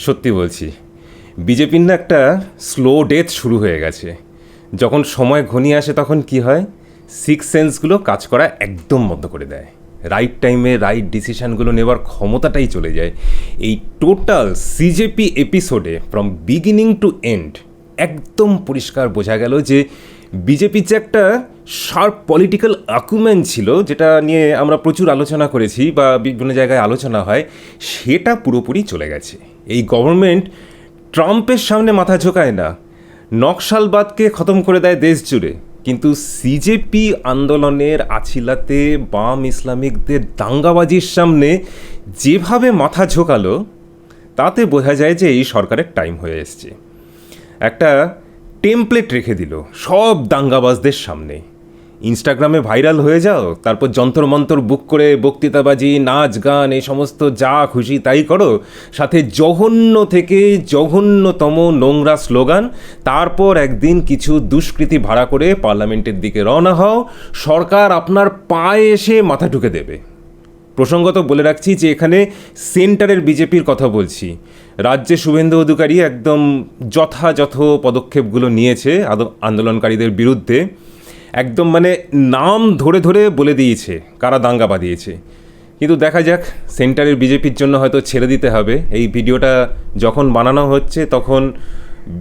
সত্যি বলছি, বিজেপির না একটা স্লো ডেথ শুরু হয়ে গেছে। যখন সময় ঘনিয়ে আসে তখন কি হয়, সিক্স সেন্সগুলো কাজ করা একদম বন্ধ করে দেয়। রাইট টাইমে রাইট ডিসিশানগুলো নেবার ক্ষমতাটাই চলে যায়। এই টোটাল সিজেপি এপিসোডে ফ্রম বিগিনিং টু এন্ড একদম পরিষ্কার বোঝা গেল যে বিজেপির যে একটা শার্প পলিটিক্যাল আকুমেন্ট ছিল, যেটা নিয়ে আমরা প্রচুর আলোচনা করেছি বা বিভিন্ন জায়গায় আলোচনা হয়, সেটা পুরোপুরি চলে গেছে। এই গভর্নমেন্ট ট্রাম্পের সামনে মাথা ঝোঁকায় না, নকশালবাদকে খতম করে দেয় দেশ জুড়ে, কিন্তু সিজেপি আন্দোলনের আছিলাতে বাম ইসলামিকদের দাঙ্গাবাজির সামনে যেভাবে মাথা ঝোঁকালো, তাতে বোঝা যায় যে এই সরকারের টাইম হয়ে এসছে। একটা টেমপ্লেট রেখে দিল সব দাঙ্গাবাজদের সামনে। ইনস্টাগ্রামে ভাইরাল হয়ে যাও, তারপর যন্তর মন্তর বুক করে বক্তৃতাবাজি, নাচ গান, এই সমস্ত যা খুশি তাই করো, সাথে জঘন্য থেকে জঘন্যতম নোংরা স্লোগান। তারপর একদিন কিছু দুষ্কৃতী ভাড়া করে পার্লামেন্টের দিকে রওনা হও, সরকার আপনার পায়ে এসে মাথা ঢুকে দেবে। প্রসঙ্গত বলে রাখছি যে এখানে সেন্টারের বিজেপির কথা বলছি। রাজ্যে শুভেন্দু অধিকারী একদম যথাযথ পদক্ষেপগুলো নিয়েছে আন্দোলনকারীদের বিরুদ্ধে। একদম মানে নাম ধরে ধরে বলে দিয়েছে কারা দাঙ্গা বাঁধিয়েছে। কিন্তু দেখা যাক, সেন্টারের বিজেপির জন্য হয়তো ছেড়ে দিতে হবে। এই ভিডিওটা যখন বানানো হচ্ছে তখন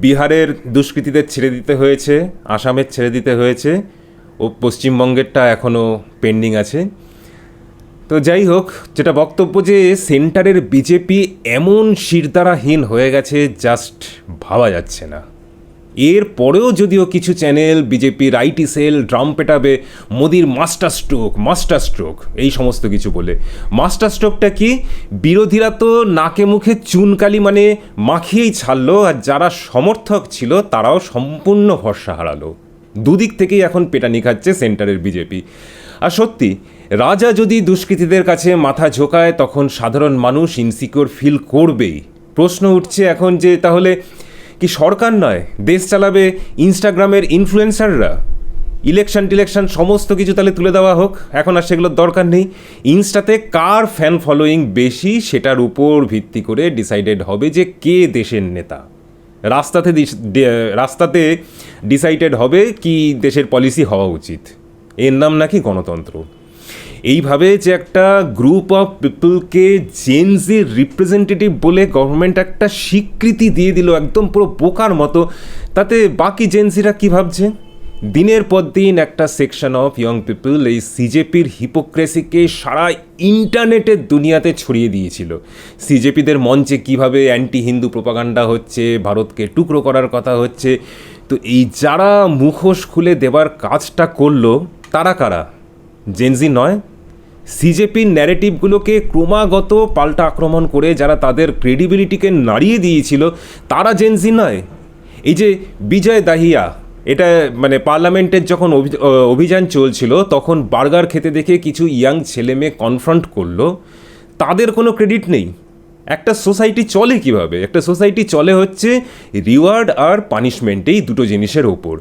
বিহারের দুষ্কৃতীদের ছেড়ে দিতে হয়েছে, আসামের ছেড়ে দিতে হয়েছে, ও পশ্চিমবঙ্গেরটা এখনও পেন্ডিং আছে। তো যাই হোক, যেটা বক্তব্য যে সেন্টারের বিজেপি এমন শিরদাঁড়াহীন হয়ে গেছে, জাস্ট ভাবা যাচ্ছে না। এর পরেও যদিও কিছু চ্যানেল বিজেপির আইটি সেল ড্রাম পেটাবে মোদির মাস্টার স্ট্রোক এই সমস্ত কিছু বলে। মাস্টার স্ট্রোকটা কি? বিরোধীরা তো নাকে মুখে চুনকালি মানে মাখিয়েই ছাড়লো, আর যারা সমর্থক ছিল তারাও সম্পূর্ণ ভরসা হারালো। দুদিক থেকেই এখন পেটানি খাচ্ছে সেন্টারের বিজেপি। আর সত্যি, রাজা যদি দুষ্কৃতীদের কাছে মাথা ঝোঁকায় তখন সাধারণ মানুষ ইনসিকিউর ফিল করবেই। প্রশ্ন উঠছে এখন যে তাহলে কি সরকার নয়, দেশ চালাবে ইনস্টাগ্রামের ইনফ্লুয়েন্সাররা? ইলেকশন সমস্ত কিছু তাহলে তুলে দেওয়া হোক, এখন আর সেগুলোর দরকার নেই। ইনস্টাতে কার ফ্যান ফলোয়িং বেশি সেটার উপর ভিত্তি করে ডিসাইডেড হবে যে কে দেশের নেতা। রাস্তাতে ডিসাইডেড হবে কি দেশের পলিসি হওয়া উচিত। এর নাম নাকি গণতন্ত্র। এইভাবে যে একটা গ্রুপ অফ পিপলকে জেনজির রিপ্রেজেন্টেটিভ বলে গভর্নমেন্ট একটা স্বীকৃতি দিয়ে দিল একদম পুরো বোকার মতো, তাতে বাকি জেনজিরা কী ভাবছে? দিনের পর দিন একটা সেকশন অফ ইয়ং পিপল এই সিজেপির হিপোক্রেসিকে সারা ইন্টারনেটের দুনিয়াতে ছড়িয়ে দিয়েছিল। সিজেপিদের মঞ্চে কিভাবে অ্যান্টি হিন্দু প্রোপাগান্ডা হচ্ছে, ভারতকে টুকরো করার কথা হচ্ছে। তো এই যারা মুখোশ খুলে দেবার কাজটা করলো, তারা কারা? জেনজি নয়? সিজেপির ন্যারেটিভগুলোকে ক্রমাগত পাল্টা আক্রমণ করে যারা তাদের ক্রেডিবিলিটিকে নাড়িয়ে দিয়েছিল, তারা জেনজি নয়? এই যে বিজয় দাহিয়া, এটা মানে পার্লামেন্টের যখন অভিযান চলছিল তখন বার্গার খেতে দেখে কিছু ইয়াং ছেলে মেয়ে কনফ্রন্ট করলো, তাদের কোনো ক্রেডিট নেই। একটা সোসাইটি চলে কিভাবে? একটা সোসাইটি চলে হচ্ছে রিওয়ার্ড আর পানিশমেন্ট, এই দুটো জিনিসের ওপর।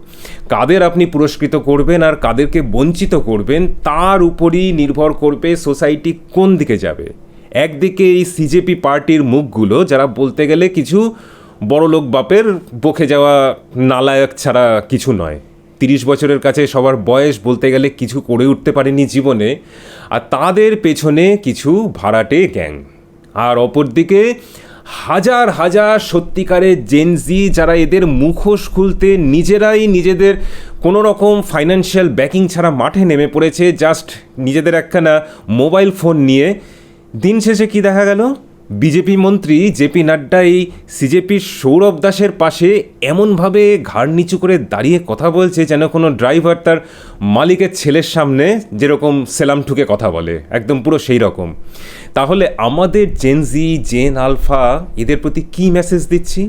কাদের আপনি পুরস্কৃত করবেন আর কাদেরকে বঞ্চিত করবেন তার উপরই নির্ভর করবে সোসাইটি কোন দিকে যাবে। একদিকে এই সিজেপি পার্টির মুখগুলো, যারা বলতে গেলে কিছু বড়লোক বাপের বকে যাওয়া নালায়ক ছাড়া কিছু নয়। 30 বছরের কাছে সবার বয়স, বলতে গেলে কিছু করে উঠতে পারেনি জীবনে, আর তাদের পেছনে কিছু ভাড়াটে গ্যাং। আর অপরদিকে হাজার হাজার সত্যিকারের জেনজি যারা এদের মুখোশ খুলতে নিজেরাই নিজেদের কোনো রকম ফাইন্যান্সিয়াল ব্যাকিং ছাড়া মাঠে নেমে পড়েছে, জাস্ট নিজেদের একখানা মোবাইল ফোন নিয়ে। দিন শেষে কি দেখা গেল? বিজেপি মন্ত্রী জেপি নাড্ডা এই সিজেপির সৌরভ দাসের পাশে এমনভাবে ঘাড় নিচু করে দাঁড়িয়ে কথা বলছে যেন কোনো ড্রাইভার তার মালিকের ছেলের সামনে যেরকম সেলাম ঠুকে কথা বলে, একদম পুরো সেই রকম। তাহলে আমাদের জেন আলফা এদের প্রতি কী মেসেজ দিচ্ছি?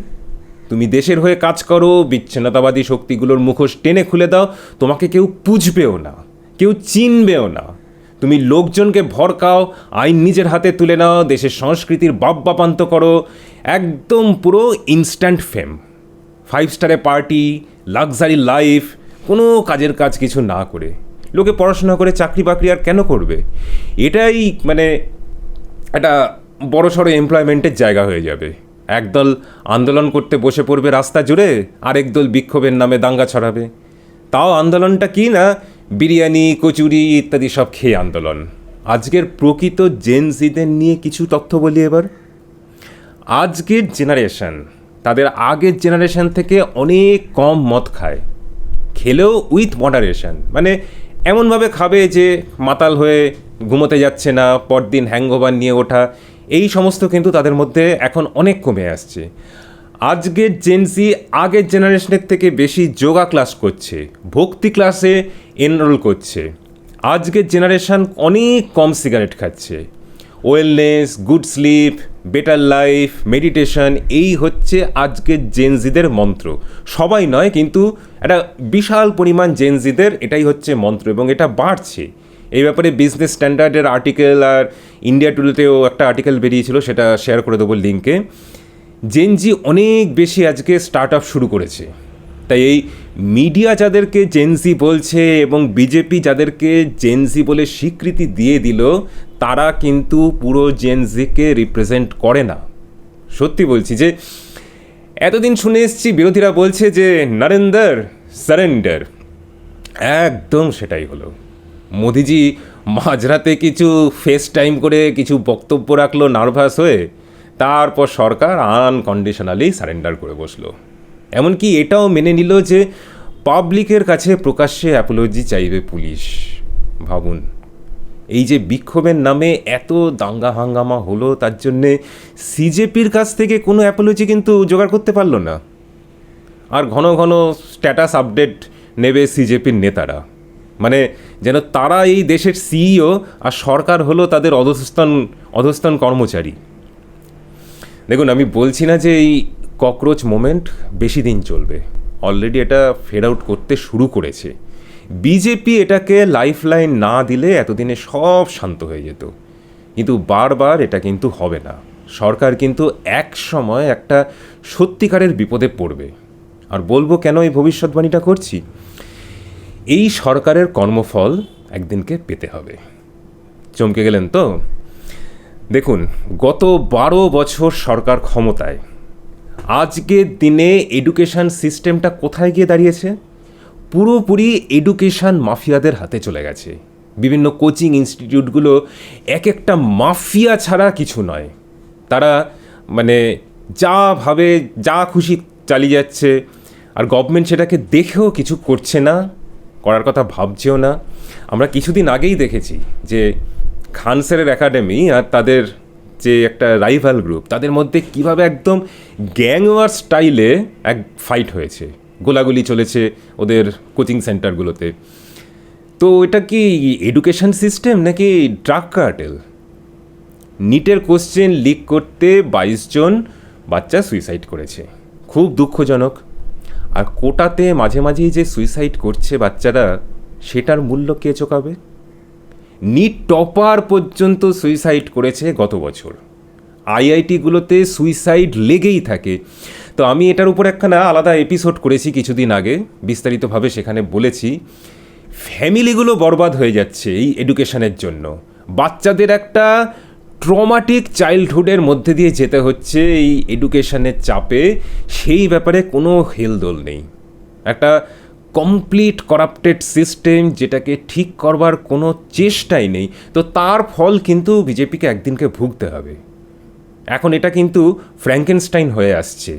তুমি দেশের হয়ে কাজ করো, বিচ্ছিন্নতাবাদী শক্তিগুলোর মুখোশ টেনে খুলে দাও, তোমাকে কেউ পুছবেও না, কেউ চিনবেও না। তুমি লোকজনকে ভরকাও, আইন নিজের হাতে তুলে নাও, দেশের সংস্কৃতির বাপ্পাপান্ত করো, একদম পুরো ইনস্ট্যান্ট ফেম, 5 স্টারে পার্টি, লাক্সারি লাইফ, কোনো কাজের কাজ কিছু না করে। লোকে পড়াশোনা করে চাকরি বাকরি আর কেন করবে? এটাই মানে একটা বড়সড় এমপ্লয়মেন্টের জায়গা হয়ে যাবে। একদল আন্দোলন করতে বসে পড়বে রাস্তা জুড়ে, আরেক দল বিক্ষোভের নামে দাঙ্গা ছড়াবে। তাও আন্দোলনটা কি না, বিরিয়ানি কচুরি ইত্যাদি সব খেয়ে আন্দোলন। আজকের প্রকৃত জেনজিদের নিয়ে কিছু তথ্য বলি এবার। আজকের জেনারেশন তাদের আগের জেনারেশন থেকে অনেক কম মদ খায়, খেলেও উইথ মডারেশন, মানে এমনভাবে খাবে যে মাতাল হয়ে ঘুমোতে যাচ্ছে না, পরদিন হ্যাংওভার নিয়ে ওঠা, এই সমস্ত কিন্তু তাদের মধ্যে এখন অনেক কমে আসছে। আজকের জেনজি আগের জেনারেশনের থেকে বেশি যোগা ক্লাস করছে, ভক্তি ক্লাসে এনরোল করছে। আজকের জেনারেশন অনেক কম সিগারেট খাচ্ছে। Wellness, good sleep, better life, meditation, এই হচ্ছে আজকের জেনজিদের মন্ত্র। সবাই নয়, কিন্তু একটা বিশাল পরিমাণ জেনজিদের এটাই হচ্ছে মন্ত্র, এবং এটা বাড়ছে। এই ব্যাপারে বিজনেস স্ট্যান্ডার্ডের আর্টিকেল আর ইন্ডিয়া টুডেতেও একটা আর্টিকেল বেরিয়েছিল, সেটা শেয়ার করে দেবো লিঙ্কে। জেনজি অনেক বেশি আজকে স্টার্ট আপ শুরু করেছে। তাই এই মিডিয়া যাদেরকে জেনজি বলছে এবং বিজেপি যাদেরকে জেনজি বলে স্বীকৃতি দিয়ে দিল, তারা কিন্তু পুরো জেনজিকে রিপ্রেজেন্ট করে না। সত্যি বলছি যে এতদিন শুনে এসেছি বিরোধীরা বলছে যে নরেন্দ্র সারেন্ডার, একদম সেটাই হলো। মোদিজি মাঝরাতে কিছু ফেস টাইম করে কিছু বক্তব্য রাখলো নার্ভাস হয়ে, তারপর সরকার আনকন্ডিশনালি সারেন্ডার করে বসলো। এমনকি এটাও মেনে নিল যে পাবলিকের কাছে প্রকাশ্যে অ্যাপোলজি চাইবে পুলিশ। ভাবুন, এই যে বিক্ষোভের নামে এত দাঙ্গা হাঙ্গামা হলো, তার জন্যে সিজেপির কাছ থেকে কোনো অ্যাপোলজি কিন্তু জোগাড় করতে পারলো না। আর ঘন ঘন স্ট্যাটাস আপডেট নেবে সিজেপির নেতারা, মানে যেন তারা এই দেশের সিইও আর সরকার হলো তাদের অধস্তন কর্মচারী। দেখুন, আমি বলছি না যে এই ককরোচ মোমেন্ট বেশি দিন চলবে, অলরেডি এটা ফেড আউট করতে শুরু করেছে। বিজেপি এটাকে লাইফলাইন না দিলে এতদিনে সব শান্ত হয়ে যেত, কিন্তু বারবার এটা কিন্তু হবে না। সরকার কিন্তু এক সময় একটা সত্যিকারের বিপদে পড়বে। আর বলবো কেন এই ভবিষ্যৎবাণীটা করছি, এই সরকারের কর্মফল একদিনকে পেতে হবে। চমকে গেলেন তো? দেখুন, গত 12 বছর সরকার ক্ষমতায়, আজকের দিনে এডুকেশন সিস্টেমটা কোথায় গিয়ে দাঁড়িয়েছে? পুরোপুরি এডুকেশন মাফিয়াদের হাতে চলে গেছে। বিভিন্ন কোচিং ইনস্টিটিউটগুলো এক একটা মাফিয়া ছাড়া কিছু নয়। তারা মানে যা ভাবে যা খুশি চালিয়ে যাচ্ছে, আর গভর্নমেন্ট সেটাকে দেখেও কিছু করছে না, করার কথা ভাবছেও না। আমরা কিছুদিন আগেই দেখেছি যে খানসেরের একাডেমি আর তাদের যে একটা রাইভাল গ্রুপ, তাদের মধ্যে কিভাবে একদম গ্যাংওয়ার স্টাইলে এক ফাইট হয়েছে, গোলাগুলি চলেছে ওদের কোচিং সেন্টারগুলোতে। তো এটা কি এডুকেশন সিস্টেম নাকি ড্রাগ কার্টেল? নিটের কোশ্চেন লিক করতে 22 জন বাচ্চা সুইসাইড করেছে, খুব দুঃখজনক। আর কোটাতে মাঝে মাঝেই যে সুইসাইড করছে বাচ্চারা, সেটার মূল্য কে চোকাবে? নিট টপার পর্যন্ত সুইসাইড করেছে গত বছর। আইআইটিগুলোতে সুইসাইড লেগেই থাকে। তো আমি এটার উপর একখানা আলাদা এপিসোড করেছি কিছুদিন আগে, বিস্তারিতভাবে সেখানে বলেছি ফ্যামিলিগুলো বরবাদ হয়ে যাচ্ছে এই এডুকেশনের জন্য। বাচ্চাদের একটা ট্রমাটিক চাইল্ডহুডের মধ্যে দিয়ে যেতে হচ্ছে এই এডুকেশনের চাপে, সেই ব্যাপারে কোনো হেলদোল নেই। একটা কমপ্লিট করাপ্টেড সিস্টেম, যেটাকে ঠিক করবার কোনো চেষ্টাই নেই। তো তার ফল কিন্তু বিজেপিকে একদিনকে ভুগতে হবে। এখন এটা কিন্তু ফ্র্যাঙ্কেনস্টাইন হয়ে আসছে।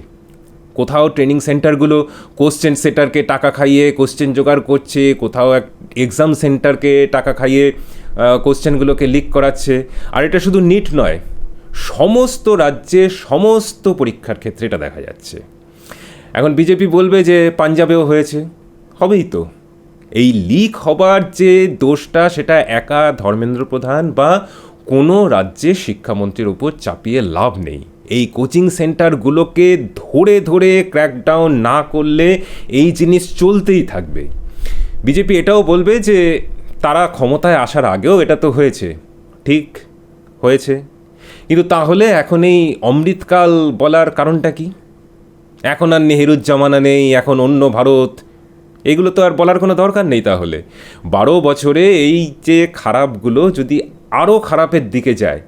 কোথাও ট্রেনিং সেন্টারগুলো কোশ্চেন সেটারকে টাকা খাইয়ে কোশ্চেন জোগাড় করছে, কোথাও এক্সাম সেন্টারকে টাকা খাইয়ে কোশ্চেনগুলোকে লিক করাচ্ছে। আর এটা শুধু নিট নয়, সমস্ত রাজ্যে সমস্ত পরীক্ষার ক্ষেত্রে এটা দেখা যাচ্ছে। এখন বিজেপি বলবে যে পাঞ্জাবেও হয়েছে, হবেই তো। এই লিক হবার যে দোষটা, সেটা একা ধর্মেন্দ্র প্রধান বা কোনো রাজ্যের শিক্ষামন্ত্রীর উপর চাপিয়ে লাভ নেই। এই কোচিং সেন্টারগুলোকে ধরে ধরে ক্র্যাকডাউন না করলে এই জিনিস চলতেই থাকবে। বিজেপি এটাও বলবে যে তারা ক্ষমতায় আসার আগেও এটা তো হয়েছে, ঠিক হয়েছে, কিন্তু তাহলে এখন এই অমৃতকাল বলার কারণটা কি? এখন আর নেহেরুর জামানা নেই, এখন অন্য ভারত, এগুলো তো আর বলার কোনো দরকার নেই। তাহলে 12 বছরে এই যে খারাপগুলো যদি আরও খারাপের দিকে যায়,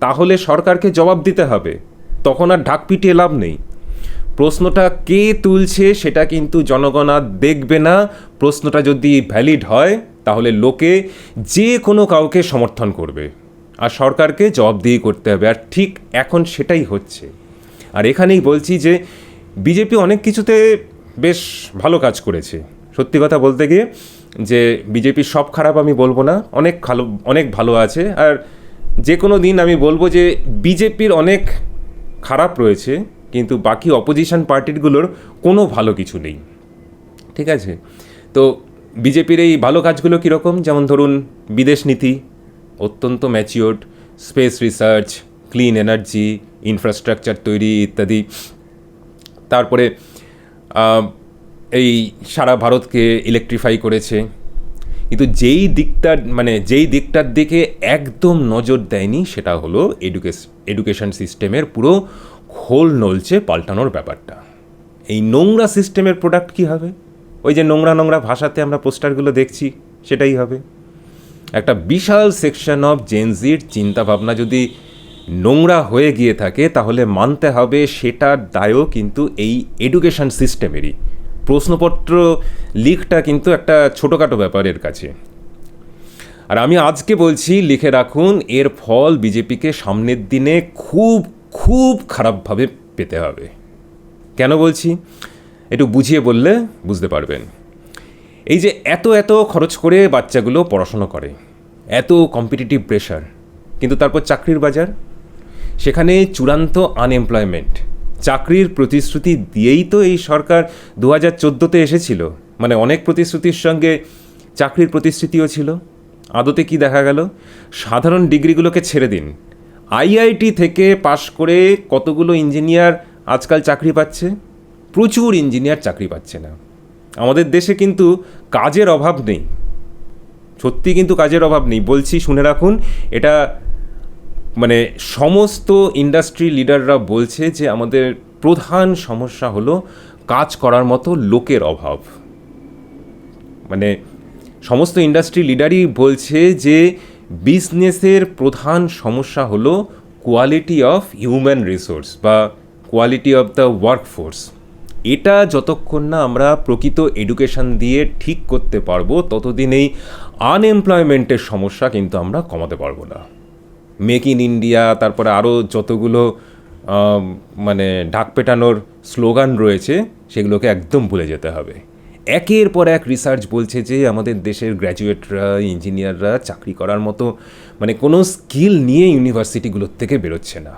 তাহলে সরকারকে জবাব দিতে হবে। তখন আর ঢাক পিটিয়ে লাভ নেই। প্রশ্নটা কে তুলছে সেটা কিন্তু জনগণ আর দেখবে না। প্রশ্নটা যদি ভ্যালিড হয় তাহলে লোকে যে কোনো কাউকে সমর্থন করবে, আর সরকারকে জবাবদিহি করতে হবে। আর ঠিক এখন সেটাই হচ্ছে। আর এখানেই বলছি যে বিজেপি অনেক কিছুতে বেশ ভালো কাজ করেছে। সত্যি কথা বলতে গিয়ে যে বিজেপির সব খারাপ আমি বলবো না, অনেক ভালো আছে। আর যে কোনো দিন আমি বলবো যে বিজেপির অনেক খারাপ রয়েছে, কিন্তু বাকি অপোজিশন পার্টিগুলোর কোনো ভালো কিছু নেই। ঠিক আছে, তো বিজেপির এই ভালো কাজগুলো কীরকম, যেমন ধরুন বিদেশ নীতি অত্যন্ত matured, space research, clean energy, infrastructure তৈরি ইত্যাদি। তারপরে এই সারা ভারতকে ইলেকট্রিফাই করেছে। কিন্তু যেই দিকটার দিকে একদম নজর দেয়নি সেটা হলো এডুকেশন সিস্টেমের পুরো খোল নলচে পাল্টানোর ব্যাপারটা। এই নোংরা সিস্টেমের প্রোডাক্ট কী হবে? ওই যে নোংরা ভাষাতে আমরা পোস্টারগুলো দেখছি, সেটাই হবে। একটা বিশাল সেকশন অফ জেনজির চিন্তাভাবনা যদি নোংরা হয়ে গিয়ে থাকে তাহলে মানতে হবে সেটার দায়ও কিন্তু এই এডুকেশন সিস্টেমেরই। প্রশ্নপত্র লিকটা কিন্তু একটা ছোটোখাটো ব্যাপারের কাছে। আর আমি আজকে বলছি, লিখে রাখুন, এর ফল বিজেপিকে সামনের দিনে খুব খুব খারাপভাবে পেতে হবে। কেন বলছি একটু বুঝিয়ে বললে বুঝতে পারবেন। এই যে এত খরচ করে বাচ্চাগুলো পড়াশোনা করে, এত কম্পিটিটিভ প্রেশার, কিন্তু তারপর চাকরির বাজার, সেখানে চূড়ান্ত আনএমপ্লয়মেন্ট। চাকরির প্রতিশ্রুতি দিয়েই তো এই সরকার 2014-তে এসেছিল, মানে অনেক প্রতিশ্রুতির সঙ্গে চাকরির প্রতিশ্রুতিও ছিল। আদতে কি দেখা গেল? সাধারণ ডিগ্রিগুলোকে ছেড়ে দিন, আইআইটি থেকে পাশ করে কতগুলো ইঞ্জিনিয়ার আজকাল চাকরি পাচ্ছে? প্রচুর ইঞ্জিনিয়ার চাকরি পাচ্ছে না। আমাদের দেশে কিন্তু কাজের অভাব নেই, সত্যি কিন্তু কাজের অভাব নেই। বলছি শুনে রাখুন, এটা মানে সমস্ত ইন্ডাস্ট্রি লিডাররা বলছে যে আমাদের প্রধান সমস্যা হলো কাজ করার মতো লোকের অভাব। মানে সমস্ত ইন্ডাস্ট্রি লিডারই বলছে যে বিজনেসের প্রধান সমস্যা হলো কোয়ালিটি অফ হিউম্যান রিসোর্স বা কোয়ালিটি অফ দ্য ওয়ার্কফোর্স। এটা যতক্ষণ না আমরা প্রকৃত এডুকেশন দিয়ে ঠিক করতে পারবো ততদিন এই আনএমপ্লয়মেন্টের সমস্যা কিন্তু আমরা কমাতে পারবো না। মেক ইন ইন্ডিয়া, তারপরে আরও যতগুলো মানে ঢাক পেটানোর স্লোগান রয়েছে সেগুলোকে একদম ভুলে যেতে হবে। একের পর এক রিসার্চ বলছে যে আমাদের দেশের গ্র্যাজুয়েটরা, ইঞ্জিনিয়াররা চাকরি করার মতো মানে কোনো স্কিল নিয়ে ইউনিভার্সিটিগুলোর থেকে বেরোচ্ছে না।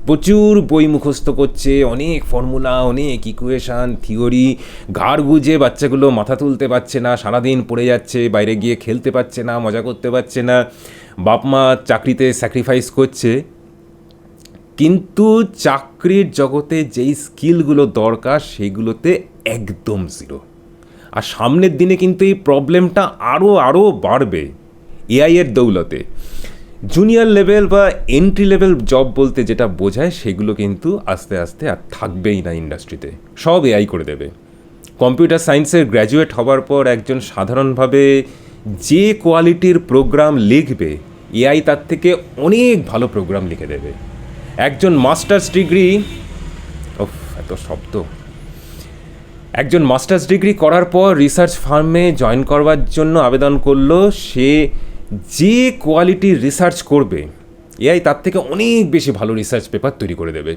প্রচুর বই মুখস্থ করছে, অনেক ফর্মুলা, অনেক ইকুয়েশান, থিওরি, ঘাড় গুজে বাচ্চাগুলো মাথা তুলতে পারছে না, সারাদিন পড়ে যাচ্ছে, বাইরে গিয়ে খেলতে পারছে না, মজা করতে পারছে না। বাপ মা চাকরিতে স্যাক্রিফাইস করছে, কিন্তু চাকরির জগতে যেই স্কিলগুলো দরকার সেগুলোতে একদম জিরো। আর সামনের দিনে কিন্তু এই প্রবলেমটা আরও বাড়বে এআই এর দৌলতে। জুনিয়র লেভেল বা এন্ট্রি লেভেল জব বলতে যেটা বোঝায় সেগুলো কিন্তু আস্তে আস্তে আর থাকবেই না ইন্ডাস্ট্রিতে, সব এআই করে দেবে। কম্পিউটার সায়েন্সের গ্র্যাজুয়েট হবার পর একজন সাধারণভাবে যে কোয়ালিটির প্রোগ্রাম লিখবে, এআই তার থেকে অনেক ভালো প্রোগ্রাম লিখে দেবে। একজন মাস্টার্স ডিগ্রি একজন মাস্টার্স ডিগ্রি করার পর রিসার্চ ফার্মে জয়েন করবার জন্য আবেদন করলো, সে যে কোয়ালিটির রিসার্চ করবে এআই তার থেকে অনেক বেশি ভালো রিসার্চ পেপার তৈরি করে দেবে।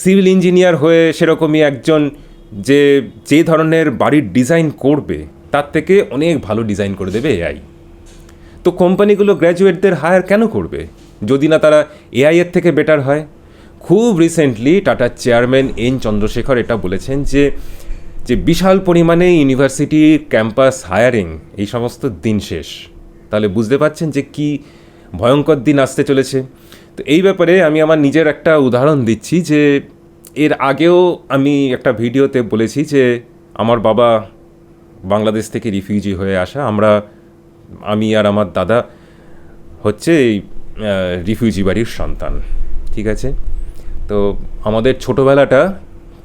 সিভিল ইঞ্জিনিয়ার হয়ে সেরকমই একজন যে ধরনের বাড়ির ডিজাইন করবে তার থেকে অনেক ভালো ডিজাইন করে দেবে এআই। তো কোম্পানিগুলো গ্র্যাজুয়েটদের হায়ার কেন করবে যদি না তারা এআই এর থেকে বেটার হয়? খুব রিসেন্টলি টাটার চেয়ারম্যান এন চন্দ্রশেখর এটা বলেছেন যে বিশাল পরিমাণে ইউনিভার্সিটি ক্যাম্পাস হায়ারিং এই সমস্ত দিন শেষ। তাহলে বুঝতে পারছেন যে কি ভয়ঙ্কর দিন আসতে চলেছে। তো এই ব্যাপারে আমি আমার নিজের একটা উদাহরণ দিচ্ছি যে এর আগেও আমি একটা ভিডিওতে বলেছি যে আমার বাবা বাংলাদেশ থেকে রিফিউজি হয়ে আসা, আমি আর আমার দাদা হচ্ছে এই রিফিউজি বাড়ির সন্তান। ঠিক আছে, তো আমাদের ছোটোবেলাটা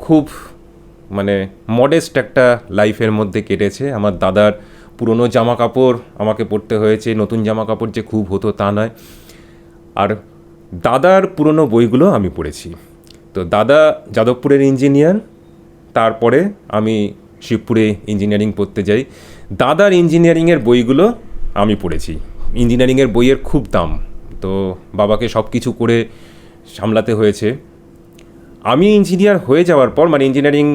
খুব মানে মডেস্ট একটা লাইফের মধ্যে কেটেছে। আমার দাদার পুরনো জামা কাপড় আমাকে পরতে হয়েছে, নতুন জামা কাপড় যে খুব হতো তা নয়। আর দাদার পুরনো বইগুলো আমি পড়েছি। তো দাদা যাদবপুরের ইঞ্জিনিয়ার, তারপরে আমি শিবপুরে ইঞ্জিনিয়ারিং পড়তে যাই। দাদার ইঞ্জিনিয়ারিংয়ের বইগুলো আমি পড়েছি। ইঞ্জিনিয়ারিংয়ের বইয়ের খুব দাম, তো বাবাকে সব কিছু করে সামলাতে হয়েছে। আমি ইঞ্জিনিয়ার হয়ে যাওয়ার পর, মানে ইঞ্জিনিয়ারিং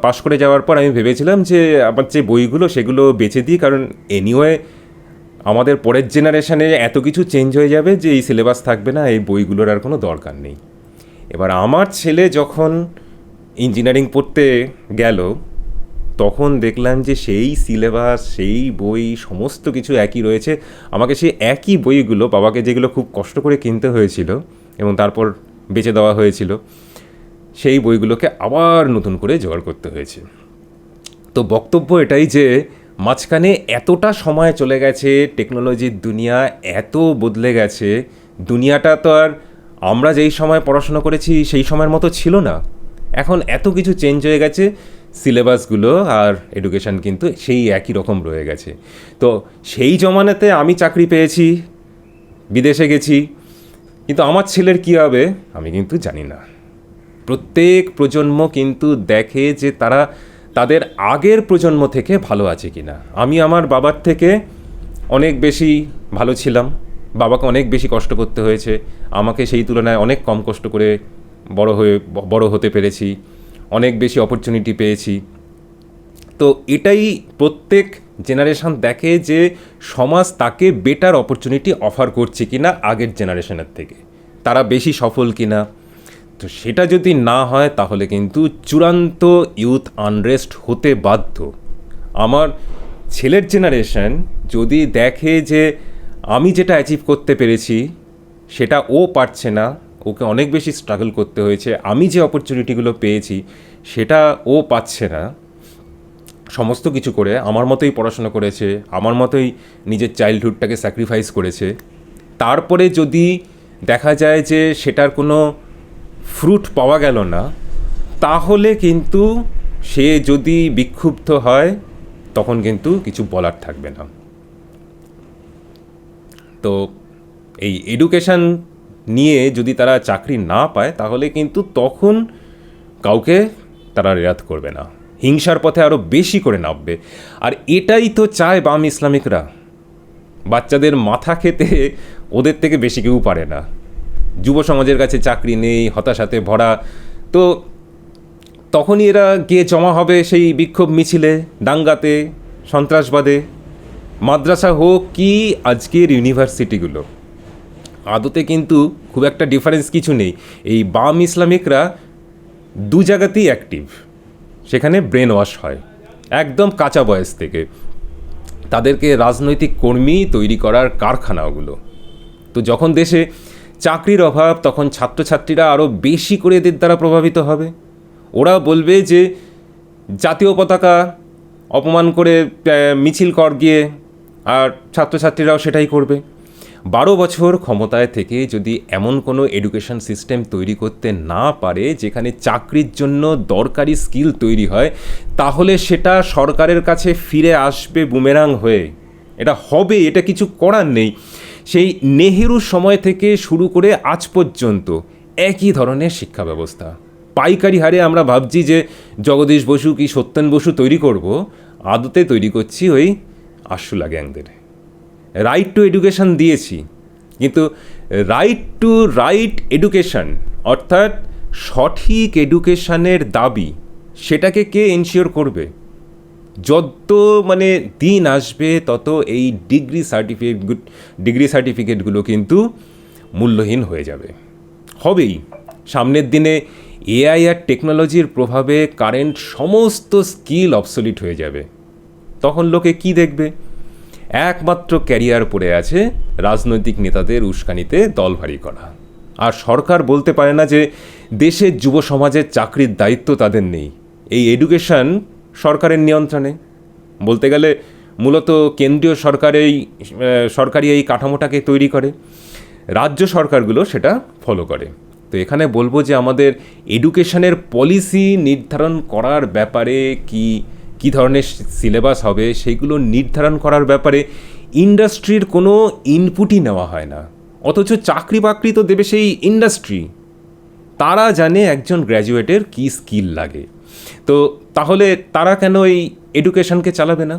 পাশ করে যাওয়ার পর আমি ভেবেছিলাম যে আমার যে বইগুলো সেগুলো বেচে দিই, কারণ এনিওয়ে আমাদের পরের জেনারেশানে এত কিছু চেঞ্জ হয়ে যাবে যে এই সিলেবাস থাকবে না, এই বইগুলোর আর কোনো দরকার নেই। এবার আমার ছেলে যখন ইঞ্জিনিয়ারিং পড়তে গেল, তখন দেখলাম যে সেই সিলেবাস, সেই বই, সমস্ত কিছু একই রয়েছে। আমাকে সেই একই বইগুলো, বাবাকে যেগুলো খুব কষ্ট করে কিনতে হয়েছিল এবং তারপর বেচে দেওয়া হয়েছিল, সেই বইগুলোকে আবার নতুন করে জোগাড় করতে হয়েছে। তো বক্তব্য এটাই যে মাঝখানে এতটা সময় চলে গেছে, টেকনোলজির দুনিয়া এত বদলে গেছে, দুনিয়াটা তো আর আমরা যেই সময় পড়াশোনা করেছি সেই সময়ের মতো ছিল না। এখন এত কিছু চেঞ্জ হয়ে গেছে, সিলেবাসগুলো আর এডুকেশান কিন্তু সেই একই রকম রয়ে গেছে। তো সেই জমানাতে আমি চাকরি পেয়েছি, বিদেশে গেছি, কিন্তু আমার ছেলের কী হবে আমি কিন্তু জানি না। প্রত্যেক প্রজন্ম কিন্তু দেখে যে তারা তাদের আগের প্রজন্ম থেকে ভালো আছে কি না। আমি আমার বাবার থেকে অনেক বেশি ভালো ছিলাম, বাবাকে অনেক বেশি কষ্ট করতে হয়েছে, আমাকে সেই তুলনায় অনেক কম কষ্ট করে বড় হতে পেরেছি, অনেক বেশি অপরচুনিটি পেয়েছি। তো এটাই প্রত্যেক জেনারেশন দেখে যে সমাজ তাকে বেটার অপরচুনিটি অফার করছে কি না আগের জেনারেশনের থেকে, তারা বেশি সফল কি না। তো সেটা যদি না হয় তাহলে কিন্তু চূড়ান্ত ইউথ আনরেস্ট হতে বাধ্য। আমার ছেলের জেনারেশন যদি দেখে যে আমি যেটা অ্যাচিভ করতে পেরেছি সেটা ও পারছে না, ওকে অনেক বেশি স্ট্রাগল করতে হয়েছে, আমি যে অপরচুনিটিগুলো পেয়েছি সেটা ও পাচ্ছে না, সমস্ত কিছু করে আমার মতোই পড়াশোনা করেছে, আমার মতোই নিজের চাইল্ডহুডটাকে স্যাক্রিফাইস করেছে, তারপরে যদি দেখা যায় যে সেটার কোনো ফ্রুট পাওয়া গেল না, তাহলে কিন্তু সে যদি বিক্ষুব্ধ হয় তখন কিন্তু কিছু বলার থাকবে না। তো এই এডুকেশান নিয়ে যদি তারা চাকরি না পায় তাহলে কিন্তু তখন কাউকে তারা রেয়াত করবে না, হিংসার পথে আরও বেশি করে নামবে। আর এটাই তো চায় বাম ইসলামিকরা। বাচ্চাদের মাথা খেতে ওদের থেকে বেশি কেউ পারে না। যুব সমাজের কাছে চাকরি নেই, হতাশাতে ভরা, তো তখনই এরা গিয়ে জমা হবে সেই বিক্ষোভ মিছিলে, দাঙ্গাতে, সন্ত্রাসবাদে। মাদ্রাসা হোক কি আজকের ইউনিভার্সিটিগুলো, আদতে কিন্তু খুব একটা ডিফারেন্স কিছু নেই। এই বাম ইসলামিকরা দু জায়গাতেই অ্যাক্টিভ, সেখানে ব্রেন ওয়াশ হয় একদম কাঁচা বয়স থেকে, তাদেরকে রাজনৈতিক কর্মী তৈরি করার কারখানা ওগুলো। তো যখন দেশে চাকরির অভাব, তখন ছাত্রছাত্রীরা আরও বেশি করে এদের দ্বারা প্রভাবিত হবে। ওরা বলবে যে জাতীয় পতাকা অপমান করে মিছিল কর গিয়ে, আর ছাত্রছাত্রীরাও সেটাই করবে। 12 বছর ক্ষমতায় থেকে যদি এমন কোনো এডুকেশন সিস্টেম তৈরি করতে না পারে যেখানে চাকরির জন্য দরকারি স্কিল তৈরি হয়, তাহলে সেটা সরকারের কাছে ফিরে আসবে বুমেরাং হয়ে। এটা হবে, এটা কিছু করার নেই। সেই নেহেরুর সময় থেকে শুরু করে আজ পর্যন্ত একই ধরনের শিক্ষা ব্যবস্থা। পাইকারি হারে আমরা ভাবছি যে জগদীশ বসু কি সত্যেন বসু তৈরি করব, আদতে তৈরি করছি ওই আশুলা গ্যাংদের। রাইট টু এডুকেশন দিয়েছি, কিন্তু রাইট এডুকেশন অর্থাৎ সঠিক এডুকেশনের দাবি, সেটাকে কে এনশিওর করবে? যত দিন আসবে তত এই ডিগ্রি সার্টিফিকেটগুলো কিন্তু মূল্যহীন হয়ে যাবে, হবেই। সামনের দিনে এআই আর টেকনোলজির প্রভাবে কারেন্ট সমস্ত স্কিল অবসলিট হয়ে যাবে। তখন লোকে কি দেখবে? একমাত্র ক্যারিয়ার পড়ে আছে রাজনৈতিক নেতাদের উস্কানিতে দল ভারী করা। আর সরকার বলতে পারে না যে দেশের যুব সমাজের চাকরির দায়িত্ব তাদের নেই। এই এডুকেশন সরকারের নিয়ন্ত্রণে, বলতে গেলে মূলত কেন্দ্রীয় সরকারি এই কাঠামোটাকে তৈরি করে, রাজ্য সরকারগুলো সেটা ফলো করে। তো এখানে বলবো যে আমাদের এডুকেশনের পলিসি নির্ধারণ করার ব্যাপারে কি ধরনের সিলেবাস হবে সেইগুলো নির্ধারণ করার ব্যাপারে ইন্ডাস্ট্রির কোনো ইনপুটই নেওয়া হয় না। অথচ চাকরি বাকরি তো দেবে সেই ইন্ডাস্ট্রি, তারা জানে একজন গ্র্যাজুয়েটের কী স্কিল লাগে। তো তাহলে তারা কেন এই এডুকেশনকে চালাবে না?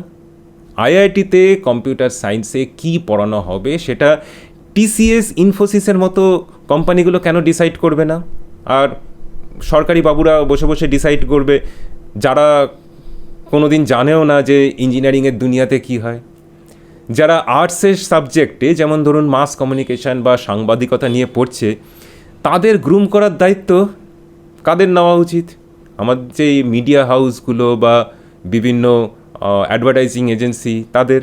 আইআইটিতে কম্পিউটার সায়েন্সে কী পড়ানো হবে সেটা টিসিএস, ইনফোসিসের মতো কোম্পানিগুলো কেন ডিসাইড করবে না? আর সরকারি বাবুরা বসে বসে ডিসাইড করবে, যারা কোনো দিন জানেও না যে ইঞ্জিনিয়ারিংয়ের দুনিয়াতে কী হয়। যারা আর্টসের সাবজেক্টে, যেমন ধরুন মাস কমিউনিকেশন বা সাংবাদিকতা নিয়ে পড়ছে, তাদের গ্রুম করার দায়িত্ব কাদের নেওয়া উচিত? আমাদের যে মিডিয়া হাউসগুলো বা বিভিন্ন অ্যাডভার্টাইজিং এজেন্সি, তাদের।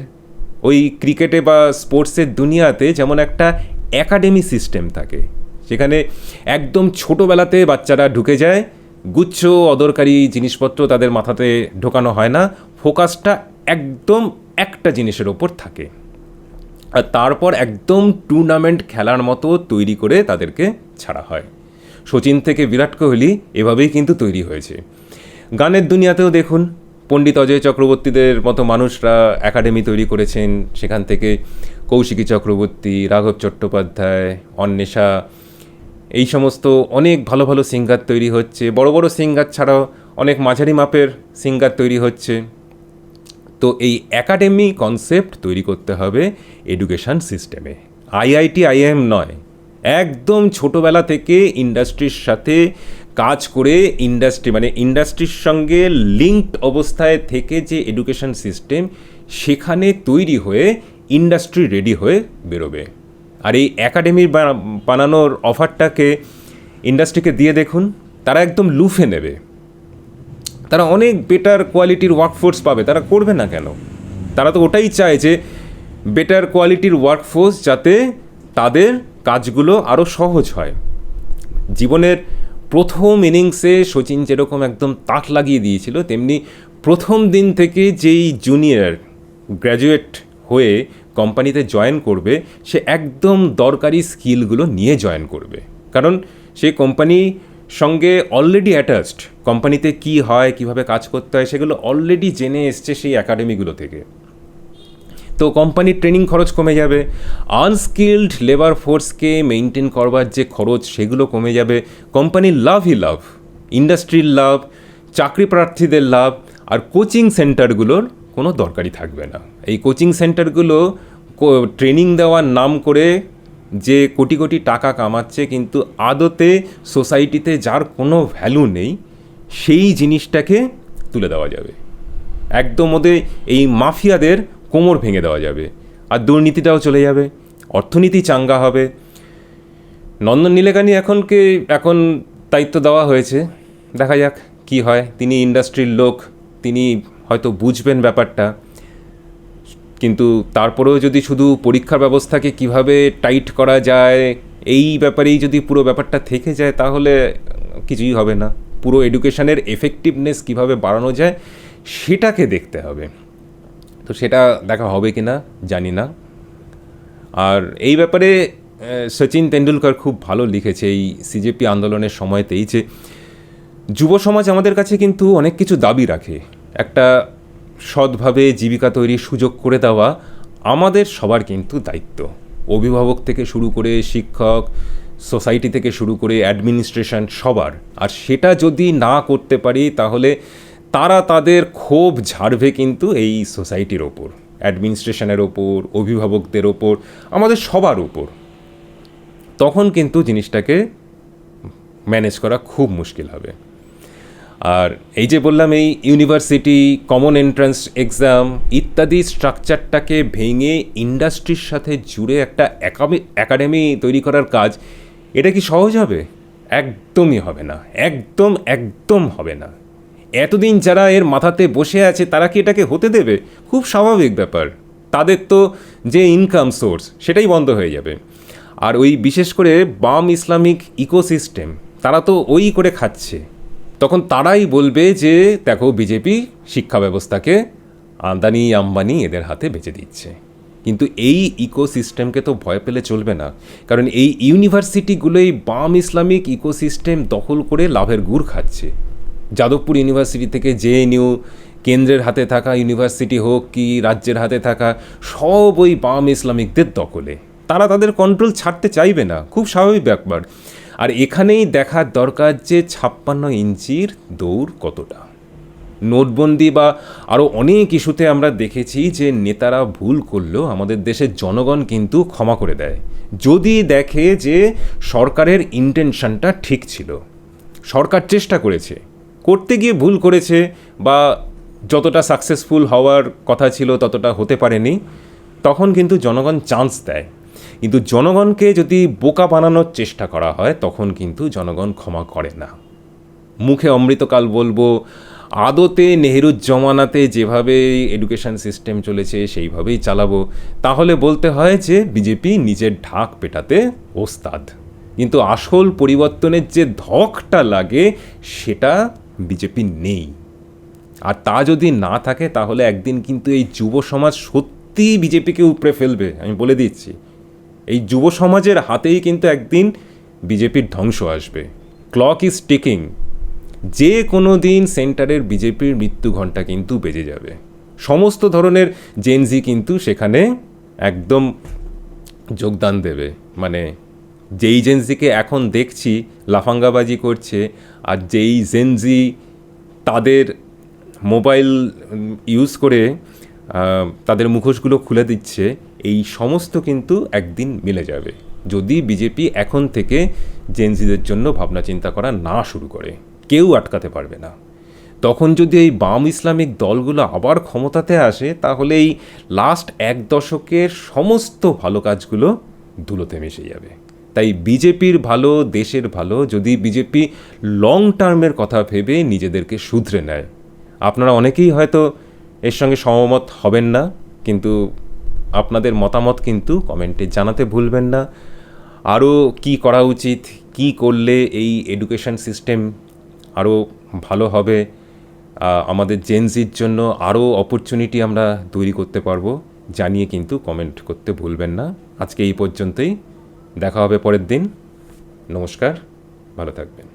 ওই ক্রিকেটে বা স্পোর্টসের দুনিয়াতে যেমন একটা অ্যাকাডেমি সিস্টেম থাকে, সেখানে একদম ছোটোবেলাতে বাচ্চারা ঢুকে যায়, গুচ্ছ অদরকারি জিনিসপত্র তাদের মাথাতে ঢোকানো হয় না, ফোকাসটা একদম একটা জিনিসের ওপর থাকে, আর তারপর একদম টুর্নামেন্ট খেলার মতো তৈরি করে তাদেরকে ছাড়া হয়। সচিন থেকে বিরাট কোহলি এভাবেই কিন্তু তৈরি হয়েছে। গানের দুনিয়াতেও দেখুন, পণ্ডিত অজয় চক্রবর্তীদের মতো মানুষরা একাডেমি তৈরি করেছেন, সেখান থেকে কৌশিকী চক্রবর্তী, রাঘব চট্টোপাধ্যায়, অন্বেষা, এই সমস্ত অনেক ভালো ভালো সিঙ্গার তৈরি হচ্ছে। বড় বড় সিঙ্গার ছাড়াও অনেক মাঝারি মাপের সিঙ্গার তৈরি হচ্ছে। তো এই একাডেমি কনসেপ্ট তৈরি করতে হবে এডুকেশন সিস্টেমে, আইআইটি আইআইএম নয়। একদম ছোটোবেলা থেকে ইন্ডাস্ট্রির সাথে কাজ করে, ইন্ডাস্ট্রির সঙ্গে লিঙ্কড অবস্থায় থেকে যে এডুকেশন সিস্টেম, সেখানে তৈরি হয়ে ইন্ডাস্ট্রি রেডি হয়ে বেরোবে। আর এই একাডেমি বানানোর অফারটাকে ইন্ডাস্ট্রিকে দিয়ে দেখুন, তারা একদম লুফে নেবে। তারা অনেক বেটার কোয়ালিটির ওয়ার্কফোর্স পাবে, তারা করবে না কেন? তারা তো ওটাই চায় যে বেটার কোয়ালিটির ওয়ার্কফোর্স, যাতে তাদের কাজগুলো আরও সহজ হয়। জীবনের প্রথম ইনিংসে সচিন যেরকম একদম তাক লাগিয়ে দিয়েছিল, তেমনি প্রথম দিন থেকে যেই জুনিয়র গ্র্যাজুয়েট হয়ে কোম্পানিতে জয়েন করবে, সে একদম দরকারি স্কিলগুলো নিয়ে জয়েন করবে, কারণ সে কোম্পানি সঙ্গে অলরেডি অ্যাটাচড। কোম্পানিতে কি হয়, কিভাবে কাজ করতে হয়, সেগুলো অলরেডি জেনে এসছে সেই একাডেমিগুলো থেকে। তো কোম্পানির ট্রেনিং খরচ কমে যাবে, আনস্কিল্ড লেবার ফোর্সকে মেনটেন করবার যে খরচ, সেগুলো কমে যাবে। কোম্পানির লাভই লাভ, ইন্ডাস্ট্রির লাভ, চাকরি প্রার্থীদের লাভ, আর কোচিং সেন্টারগুলোর কোনো দরকারই থাকবে না। এই কোচিং সেন্টারগুলো ট্রেনিং দেওয়ার নাম করে যে কোটি কোটি টাকা কামাচ্ছে, কিন্তু আদতে সোসাইটিতে যার কোনো ভ্যালু নেই, সেই জিনিসটাকে তুলে দেওয়া যাবে। একদম ওদের এই মাফিয়াদের কোমর ভেঙে দেওয়া যাবে, আর দুর্নীতিটাও চলে যাবে, অর্থনীতি চাঙ্গা হবে। নন্দন নীলেকানি এখন দায়িত্ব দেওয়া হয়েছে, দেখা যাক কি হয়। তিনি ইন্ডাস্ট্রির লোক, তিনি হয়তো বুঝবেন ব্যাপারটা, কিন্তু তারপরেও যদি শুধু পরীক্ষার ব্যবস্থাকে কিভাবে টাইট করা যায় এই ব্যাপারেই যদি পুরো ব্যাপারটা থেকে যায়, তাহলে কিছুই হবে না। পুরো এডুকেশনের এফেক্টিভনেস কিভাবে বাড়ানো যায় সেটাকে দেখতে হবে। তো সেটা দেখা হবে কি না জানি না। আর এই ব্যাপারে সচিন তেন্ডুলকর খুব ভালো লিখেছে এই সিজেপি আন্দোলনের সময়তেই, যে যুব সমাজ আমাদের কাছে কিন্তু অনেক কিছু দাবি রাখে। একটা সৎভাবে জীবিকা তৈরির সুযোগ করে দেওয়া আমাদের সবার কিন্তু দায়িত্ব, অভিভাবক থেকে শুরু করে শিক্ষক, সোসাইটি থেকে শুরু করে অ্যাডমিনিস্ট্রেশন, সবার। আর সেটা যদি না করতে পারি, তাহলে তারা তাদের ক্ষোভ ঝাড়বে কিন্তু এই সোসাইটির ওপর, অ্যাডমিনিস্ট্রেশনের ওপর, অভিভাবকদের ওপর, আমাদের সবার উপর। তখন কিন্তু জিনিসটাকে ম্যানেজ করা খুব মুশকিল হবে। আর এই যে বললাম, এই ইউনিভার্সিটি, কমন এন্ট্রান্স এক্সাম ইত্যাদি স্ট্রাকচারটাকে ভেঙে ইন্ডাস্ট্রির সাথে জুড়ে একটা একাডেমি তৈরি করার কাজ, এটা কি সহজ হবে? একদমই হবে না, একদম হবে না। এতদিন যারা এর মাথাতে বসে আছে, তারা কি এটাকে হতে দেবে? খুব স্বাভাবিক ব্যাপার। তাদের তো যে ইনকাম সোর্স, সেটাই বন্ধ হয়ে যাবে। আর ওই বিশেষ করে বাম ইসলামিক ইকোসিস্টেম, তারা তো ওই করে খাচ্ছে। তখন তারাই বলবে যে দেখো, বিজেপি শিক্ষা ব্যবস্থাকে আদানি আম্বানি এদের হাতে বেচে দিচ্ছে। কিন্তু এই ইকোসিস্টেমকে তো ভয় পেলে চলবে না, কারণ এই ইউনিভার্সিটিগুলোই বাম ইসলামিক ইকোসিস্টেম দখল করে লাভের গুড় খাচ্ছে। যাদবপুর ইউনিভার্সিটি থেকে জেএনইউ, কেন্দ্রের হাতে থাকা ইউনিভার্সিটি হোক কি রাজ্যের হাতে থাকা, সব ওই বাম ইসলামিকদের দখলে। তারা তাদের কন্ট্রোল ছাড়তে চাইবে না, খুব স্বাভাবিক ব্যাপার। আর এখানেই দেখার দরকার যে 56 ইঞ্চির দৌড় কতটা। নোটবন্দি বা আরও অনেক ইস্যুতে আমরা দেখেছি যে নেতারা ভুল করলেও আমাদের দেশের জনগণ কিন্তু ক্ষমা করে দেয়, যদি দেখে যে সরকারের ইন্টেনশনটা ঠিক ছিল, সরকার চেষ্টা করেছে, করতে গিয়ে ভুল করেছে বা যতটা সাকসেসফুল হওয়ার কথা ছিল ততটা হতে পারেনি, তখন কিন্তু জনগণ চান্স দেয়। কিন্তু জনগণকে যদি বোকা বানানোর চেষ্টা করা হয় তখন কিন্তু জনগণ ক্ষমা করে না। মুখে অমৃতকাল বলবো, আদতে নেহেরুর জমানাতে যেভাবে এডুকেশন সিস্টেম চলেছে সেইভাবেই চালাবো, তাহলে বলতে হয় যে বিজেপি নিজের ঢাক পেটাতে ওস্তাদ। কিন্তু আসল পরিবর্তনের যে ধকটা লাগে সেটা বিজেপি নেই। আর তা যদি না থাকে তাহলে একদিন কিন্তু এই যুব সমাজ সত্যিই বিজেপিকে উপড়ে ফেলবে, আমি বলে দিচ্ছি। এই যুব সমাজের হাতেই কিন্তু একদিন বিজেপির ধ্বংস আসবে। Clock is ticking. যে কোনো দিন সেন্টারের বিজেপির মৃত্যু ঘণ্টা কিন্তু বেজে যাবে। সমস্ত ধরনের জেনজি কিন্তু সেখানে একদম যোগদান দেবে। মানে যেই জেনজিকে এখন দেখছি লাফাঙ্গাবাজি করছে, আর যেই জেনজি তাদের মোবাইল ইউজ করে তাদের মুখোশগুলো খুলে দিচ্ছে, এই সমস্ত কিন্তু একদিন মিলে যাবে যদি বিজেপি এখন থেকে জেনজিদের জন্য ভাবনা চিন্তা করা না শুরু করে। কেউ আটকাতে পারবে না। তখন যদি এই বাম ইসলামিক দলগুলো আবার ক্ষমতাতে আসে তাহলে এই লাস্ট 1 দশকের সমস্ত ভালো কাজগুলো ধুলোতে মিশে যাবে। তাই বিজেপির ভালো, দেশের ভালো যদি বিজেপি লং টার্মের কথা ভেবে নিজেদেরকে শুধরে নেয়। আপনারা অনেকেই হয়তো এর সঙ্গে সহমত হবেন না, কিন্তু আপনাদের মতামত কিন্তু কমেন্টে জানাতে ভুলবেন না। আরও কি করা উচিত, কি করলে এই এডুকেশন সিস্টেম আরও ভালো হবে, আমাদের জেনজির জন্য আরও অপরচুনিটি আমরা তৈরি করতে পারবো, জানিয়ে কিন্তু কমেন্ট করতে ভুলবেন না। আজকে এই পর্যন্তই, দেখা হবে পরের দিন। নমস্কার, ভালো থাকবেন।